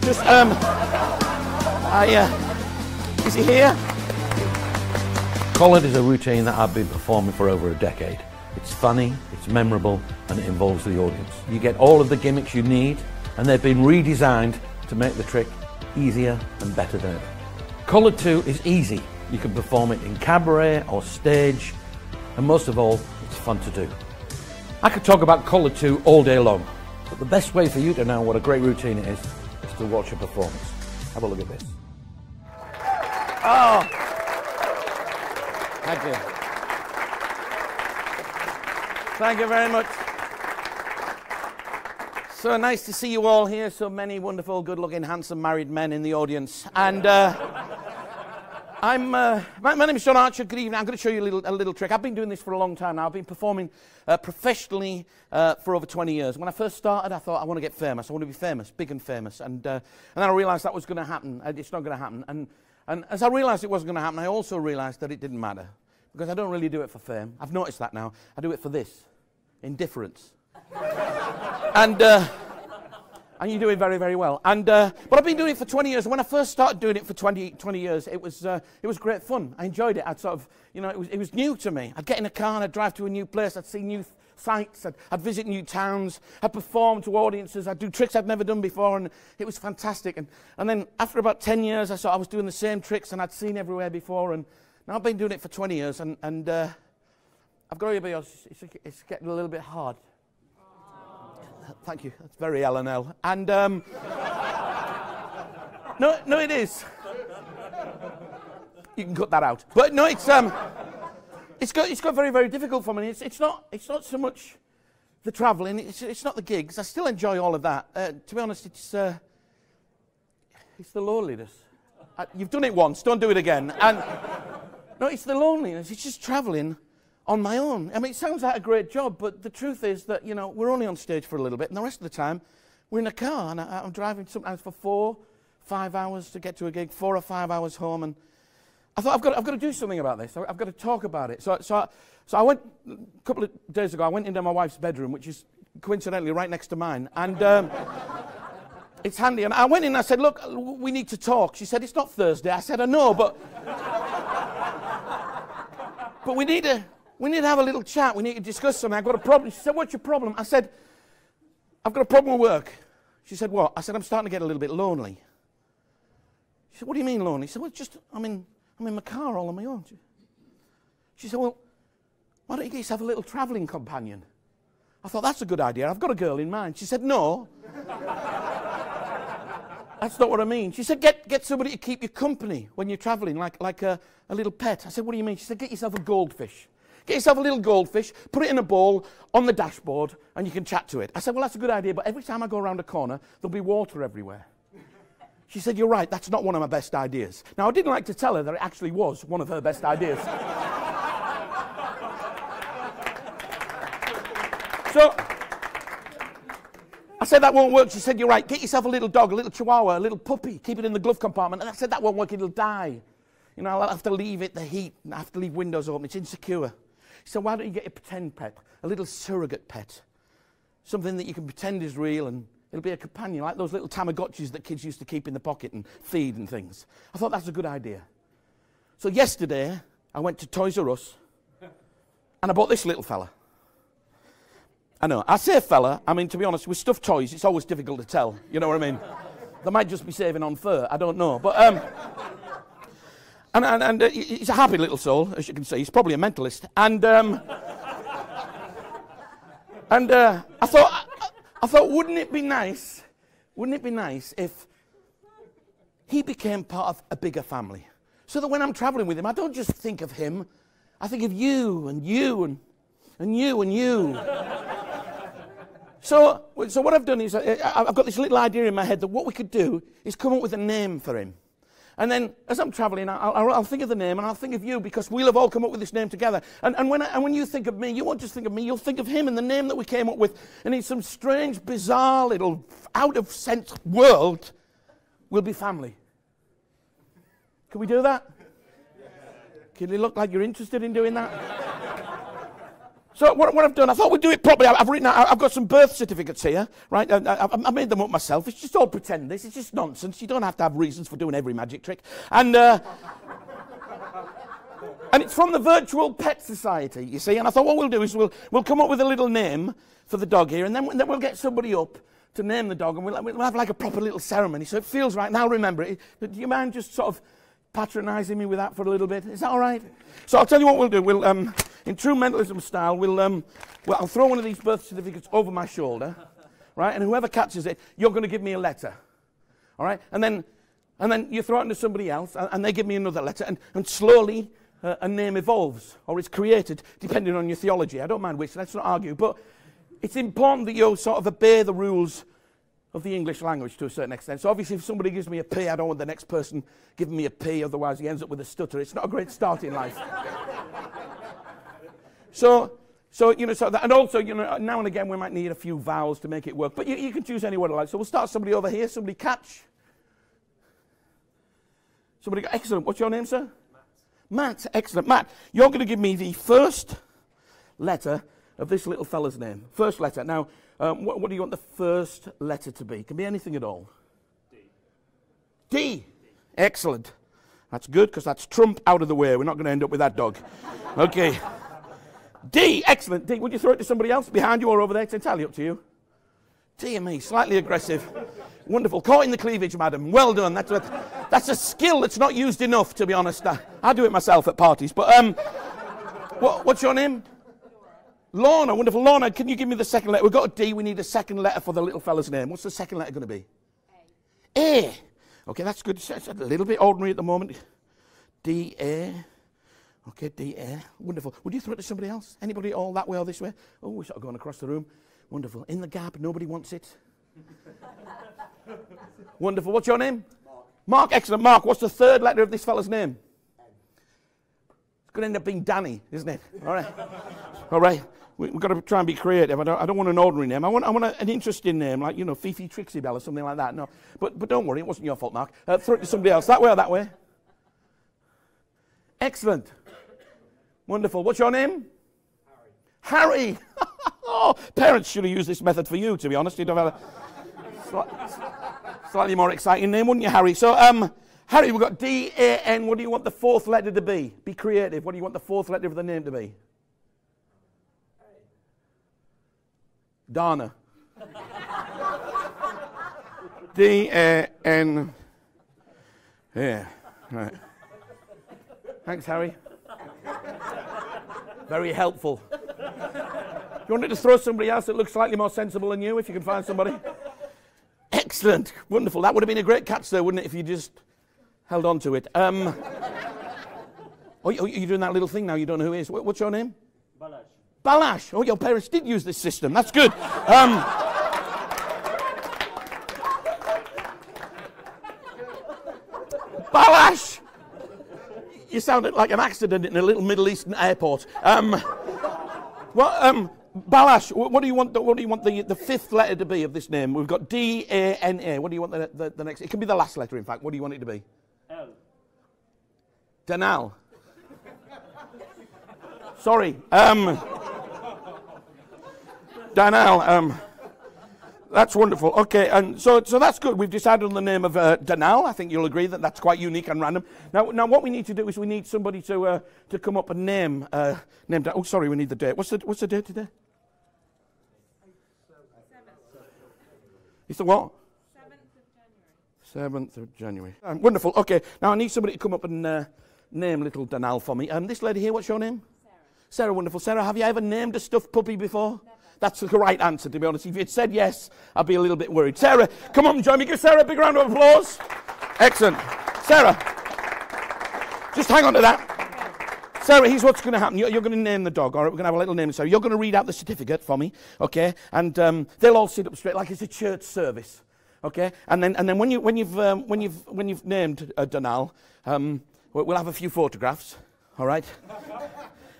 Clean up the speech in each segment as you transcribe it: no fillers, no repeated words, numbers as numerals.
Just, is he here? Collared is a routine that I've been performing for over a decade. It's funny, it's memorable, and it involves the audience. You get all of the gimmicks you need, and they've been redesigned to make the trick easier and better than ever. Collared 2 is easy. You can perform it in cabaret or stage, and most of all, it's fun to do. I could talk about Collared 2 all day long, but the best way for you to know what a great routine it is to watch a performance. Have a look at this. Oh, thank you. Thank you very much. So nice to see you all here, so many wonderful, good-looking, handsome married men in the audience. And my name is John Archer. Good evening. I'm going to show you a little trick. I've been doing this for a long time now. I've been performing professionally for over 20 years. When I first started, I thought I want to get famous. I want to be famous, big and famous. And then I realized that was going to happen. It's not going to happen. And as I realized it wasn't going to happen, I also realized that it didn't matter, because I don't really do it for fame. I've noticed that now. I do it for this, indifference. And you do it very, very well. But I've been doing it for 20 years. When I first started doing it for 20 years, it was great fun. I enjoyed it. I'd sort of, it was new to me. I'd get in a car and I'd drive to a new place. I'd see new sights. I'd visit new towns. I'd perform to audiences. I'd do tricks I'd never done before, and it was fantastic. And then after about 10 years, I saw I was doing the same tricks and I'd seen everywhere before. And now I've been doing it for 20 years, and I've got to be honest, it's getting a little bit hard. Thank you. That's very L&L. And no, it is. You can cut that out. But no, it's got very, very difficult for me. It's not so much the travelling. It's not the gigs. I still enjoy all of that. To be honest, it's the loneliness. You've done it once. Don't do it again. And no, it's the loneliness. It's just travelling on my own. I mean, it sounds like a great job, but the truth is that, we're only on stage for a little bit, and the rest of the time, we're in a car, and I'm driving sometimes for 4, 5 hours to get to a gig, 4 or 5 hours home, and I thought, I've got to do something about this. I've got to talk about it. So I went, a couple of days ago, I went into my wife's bedroom, which is coincidentally right next to mine, and it's handy, and I went in and I said, look, we need to talk. She said, it's not Thursday. I said, I know, but we need to have a little chat. We need to discuss something. I've got a problem. She said, what's your problem? I said, I've got a problem with work. She said, what? I said, I'm starting to get a little bit lonely. She said, what do you mean lonely? She said, well, I'm in my car all on my own. She said, well, why don't you get yourself a little travelling companion? I thought, that's a good idea. I've got a girl in mind. She said, no. That's not what I mean. She said, get somebody to keep you company when you're travelling, like a little pet. I said, what do you mean? She said, get yourself a goldfish. Get yourself a little goldfish, put it in a bowl on the dashboard, and you can chat to it. I said, well, that's a good idea, but every time I go around a corner, there'll be water everywhere. She said, you're right, that's not one of my best ideas. Now, I didn't like to tell her that it actually was one of her best ideas. So, I said, that won't work. She said, you're right, get yourself a little dog, a little chihuahua, a little puppy, keep it in the glove compartment. And I said, that won't work, it'll die. I'll have to leave it, the heat, and I have to leave windows open, it's insecure. So why don't you get a pretend pet, a little surrogate pet, something that you can pretend is real, and it'll be a companion, like those little Tamagotchis that kids used to keep in the pocket and feed and things. I thought that's a good idea. So yesterday, I went to Toys R Us, and I bought this little fella. I know, I say fella, I mean, to be honest, with stuffed toys, it's always difficult to tell, you know what I mean? They might just be saving on fur, I don't know, but And he's a happy little soul, as you can see. He's probably a mentalist. And I thought, wouldn't it be nice if he became part of a bigger family? So that when I'm traveling with him, I don't just think of him. I think of you and you and you and you. So what I've done is I've got this little idea in my head that what we could do is come up with a name for him. And then, as I'm travelling, I'll think of the name, and I'll think of you, because we'll have all come up with this name together. And when you think of me, you won't just think of me, you'll think of him and the name that we came up with. And in some strange, bizarre, little, out-of-sense world, we'll be family. Can we do that? Can you look like you're interested in doing that? So what I've done, I thought we'd do it properly. I've written out, I've got some birth certificates here, right? I made them up myself. It's just all pretend this. It's just nonsense. You don't have to have reasons for doing every magic trick. And it's from the Virtual Pet Society, you see. And I thought what we'll do is we'll come up with a little name for the dog here, and then we'll get somebody up to name the dog, and we'll have like a proper little ceremony. So it feels right. Now remember, do you mind just sort of patronising me with that for a little bit? Is that all right? So I'll tell you what we'll do. We'll in true mentalism style, I'll throw one of these birth certificates over my shoulder, right? And whoever catches it, you're going to give me a letter, all right? And then you throw it into somebody else, and they give me another letter, and slowly a name evolves, or is created, depending on your theology. I don't mind which, let's not argue, but it's important that you sort of obey the rules of the English language to a certain extent. So obviously if somebody gives me a P, I don't want the next person giving me a P, otherwise he ends up with a stutter. It's not a great start in life. So and also, now and again we might need a few vowels to make it work, but you can choose any word you like. So we'll start somebody over here. Somebody catch. Somebody got, excellent. What's your name, sir? Matt. Excellent. Matt, you're going to give me the first letter of this little fella's name. First letter. Now, what do you want the first letter to be? It can be anything at all. D. D. Excellent. That's good, because that's Trump out of the way. We're not going to end up with that dog. Okay. D. Excellent. D. Would you throw it to somebody else behind you or over there? It's entirely up to you. Dear me, slightly aggressive. Wonderful. Caught in the cleavage, madam. Well done. That's a skill that's not used enough, to be honest. I do it myself at parties. But what's your name? Lorna. Wonderful. Lorna, can you give me the second letter? We've got a D. We need a second letter for the little fella's name. What's the second letter going to be? A. A. Okay, that's good. It's a little bit ordinary at the moment. D-A. Okay, D-A. Wonderful. Would you throw it to somebody else? Anybody all that way or this way? Oh, we're sort of going across the room. Wonderful. In the gap, nobody wants it. Wonderful. What's your name? Mark. Mark, excellent. Mark, what's the third letter of this fella's name? N. It's going to end up being Danny, isn't it? All right. All right. We've got to try and be creative. I don't want an ordinary name. I want an interesting name, like, Fifi Trixie Bell or something like that. No, but don't worry, it wasn't your fault, Mark. Throw it to somebody else. That way or that way? Excellent. Wonderful. What's your name? Harry. Harry. Oh, parents should have used this method for you, to be honest. You'd have had a slightly more exciting name, wouldn't you, Harry? So, Harry, we've got D-A-N. What do you want the fourth letter to be? Be creative. What do you want the fourth letter of the name to be? Dana. D-A-N. Yeah, right. Thanks, Harry. Very helpful. You wanted to throw somebody else that looks slightly more sensible than you, if you can find somebody? Excellent. Wonderful. That would have been a great catch there, wouldn't it, if you just held on to it. Oh, you're doing that little thing now. You don't know who it is. What's your name? Balash. Balash. Oh, your parents did use this system. That's good. Balash. You sounded like an accident in a little Middle Eastern airport. Balash, what do you want the fifth letter to be of this name? We've got D-A-N-A. What do you want the next? It can be the last letter, in fact. What do you want it to be? L. Danal. Sorry. Danal. That's wonderful. Okay, and so that's good. We've decided on the name of Danal. I think you'll agree that that's quite unique and random. Now what we need to do is we need somebody to come up and name. Oh, sorry, we need the date. What's the date today? 7th. It's the what? 7th of January. Wonderful. Okay, now I need somebody to come up and name little Danal for me. This lady here, what's your name? Sarah. Sarah, wonderful. Sarah, have you ever named a stuffed puppy before? Never. That's the right answer, to be honest. If you'd said yes, I'd be a little bit worried. Sarah, come on and join me. Give Sarah a big round of applause. Excellent. Sarah, just hang on to that. Sarah, here's what's going to happen. You're going to name the dog, all right? We're going to have a little name. Sarah, you're going to read out the certificate for me, okay? And they'll all sit up straight like it's a church service, okay? And then when you've named Danal, we'll have a few photographs, all right?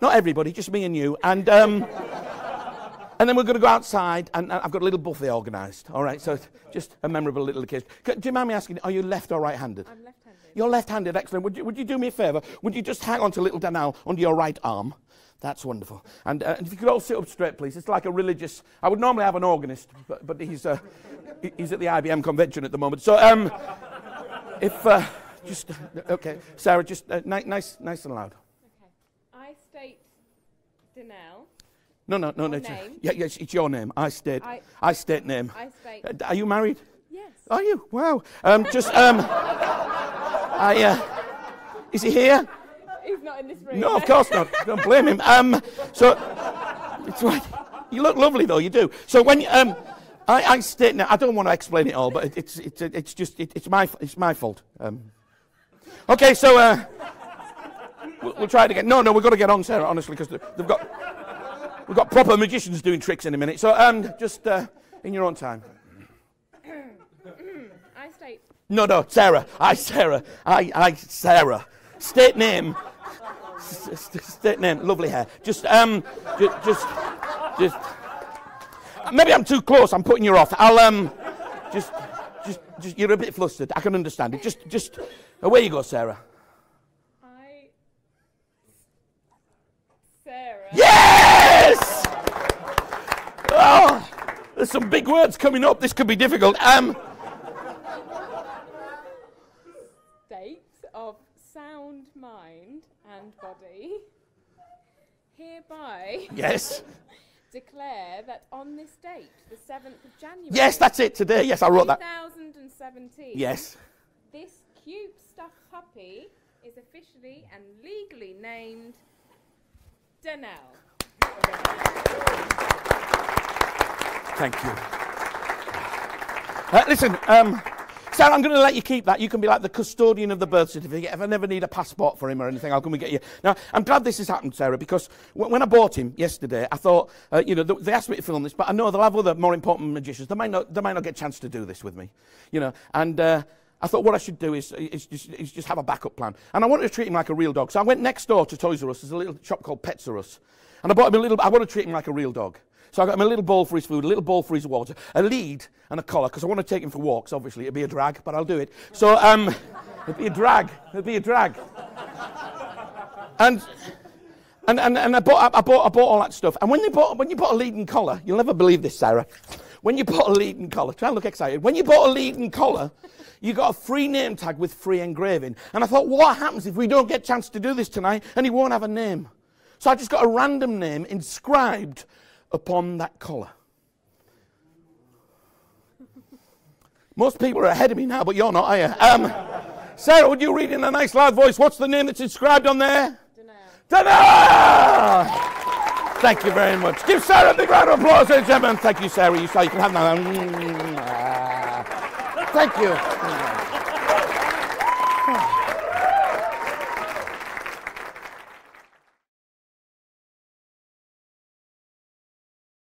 Not everybody, just me and you. And then we're going to go outside, and I've got a little buffet organised, all right? So it's just a memorable little occasion. Do you mind me asking, are you left or right-handed? I'm left-handed. You're left-handed, excellent. Would you do me a favour? Would you just hang on to little Danal under your right arm? That's wonderful. And if you could all sit up straight, please. It's like a religious... I would normally have an organist, but he's at the IBM convention at the moment. So, okay, Sarah, just nice and loud. Okay. I state Danal. No. Name. Yeah, it's your name. I state name. I state. Are you married? Yes. Are you? Wow. Is he here? He's not in this room. No, of course not. Don't blame him. So it's right. You look lovely though. You do. So when I state now, I don't want to explain it all, but it's my fault. Okay, so we'll try it again. No, we've got to get on, Sarah. Honestly, because we've got proper magicians doing tricks in a minute. So just in your own time. I state. No, Sarah. Sarah. Sarah. State name. State name. Lovely hair. Just. Maybe I'm too close. I'm putting you off. I'll just. You're a bit flustered. I can understand it. Just. Away you go, Sarah. Sarah. Yes! Oh, there's some big words coming up. This could be difficult. State of sound mind and body hereby Yes. declare that on this date, the 7th of January. Yes, that's it today. Yes, I wrote that. 2017. Yes. This cute stuffed puppy is officially and legally named Danal. Thank you. Listen, Sarah, I'm going to let you keep that. You can be like the custodian of the birth certificate. If I never need a passport for him or anything, I'll come and get you. Now, I'm glad this has happened, Sarah, because when I bought him yesterday, I thought, they asked me to film this, but I know they'll have other more important magicians. They might not get a chance to do this with me, And I thought what I should do is just have a backup plan. And I wanted to treat him like a real dog. So I went next door to Toys R Us. There's a little shop called Pets R Us. And I bought him I want to treat him like a real dog. So I got him a little bowl for his food, a little bowl for his water, a lead and a collar, because I want to take him for walks, obviously. It'd be a drag, but I'll do it. So it'd be a drag. And I bought all that stuff. And when you bought a lead and collar, you'll never believe this, Sarah. When you bought a lead and collar, try and look excited. When you bought a lead and collar, you got a free name tag with free engraving. And I thought, what happens if we don't get a chance to do this tonight and he won't have a name? So I just got a random name inscribed upon that collar. Most people are ahead of me now, but you're not, are you? Sarah, would you read in a nice loud voice, what's the name that's inscribed on there? Danal! Thank you very much. Give Sarah a big round of applause, ladies and gentlemen. Thank you, Sarah. You can have that. Thank you.